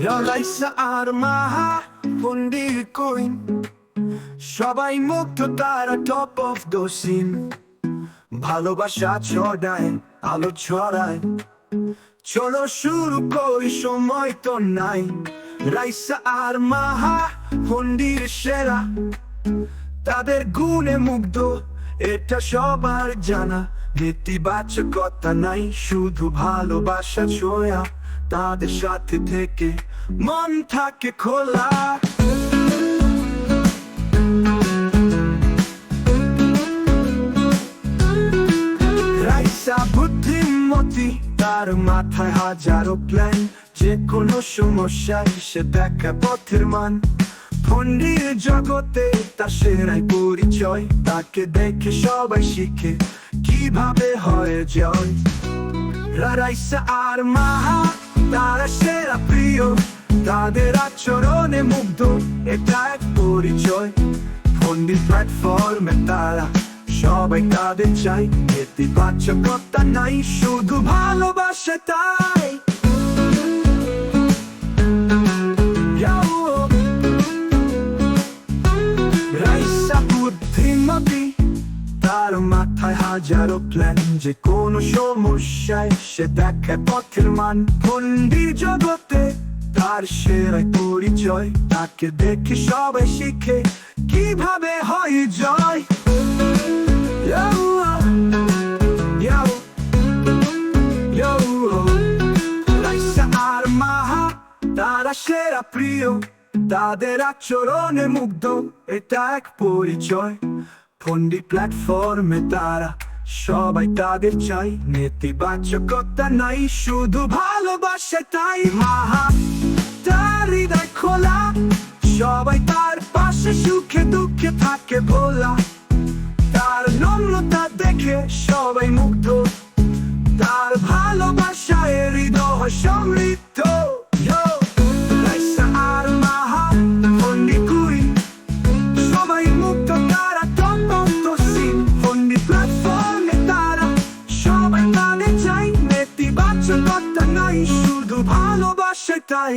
রাইসা আর মাহা পন্ডির queen সবাই মুগ্ধ, তারা টপ অফ দ্য সিন। ভালোবাসা ছড়ায়, আলো ছড়ায়, চলো শুরু করি, সময় তো নাই। রাইসা আর মাহা পন্ডির সেরা, তাদের গুণে মুগ্ধ, এটা সবার জানা। নেতিবাচকতা নাই, শুধু ভালোবাসা ছোঁয়া, তাদের সাথে থেকে মন থাকে খোলা। রাইসা বুদ্ধিমতী, তার মাথায় হাজারো প্ল্যান, যে কোনো সমস্যায় সে দেখা পথের মান। পন্ডির জগতে তার সেরাই পরিচয়, তাকে দেখে সবাই শিখে কিভাবে হয় জয়। রাইসা আর মাহা তারা সেরা প্রিয়, তাদের আচরণে মুগ্ধ, এটা এক পরিচয়। পন্ডির প্ল্যাটফর্মে তারা সবাই তাদের চাই, নেতিবাচকতা নাই, শুধু ভালোবাসা তাই। রাইসা বুদ্ধিমতী, তার মাথায় হাজারো প্ল্যান, যে কোনো সমস্যায় সে দেখে পথের মান। পন্ডির জগতে তার সেরাই পরিচয়, তাকে দেখে সবাই শিখে কিভাবে হয় জয়। রাইসা আর মাহা তারা সেরা প্রিয়, তাদের আচরণে মুগ্ধ, এটা এক পরিচয়। পন্ডির প্ল্যাটফর্মে তারা সবাই তাদের চাই, নেতিবাচকতা নাই, শুধু ভালোবাসা তাই। মাহা তার হৃদয় খোলা, সবাই তার পাশে সুখে দুঃখে থাকে ভোলা। তার নম্রতা দেখে সবাই মুগ্ধ, তার ভালোবাসায় হৃদয় সমৃদ্ধ। রাইসা আর মাহা পন্ডির কুইন, সবাই মুগ্ধ, তারা টপ অফ দ্য সিন। পন্ডির প্ল্যাটফর্মে তারা সবাই তাদের চাই, নেতিবাচকতা নাই, শুধু ভালোবাসা তাই।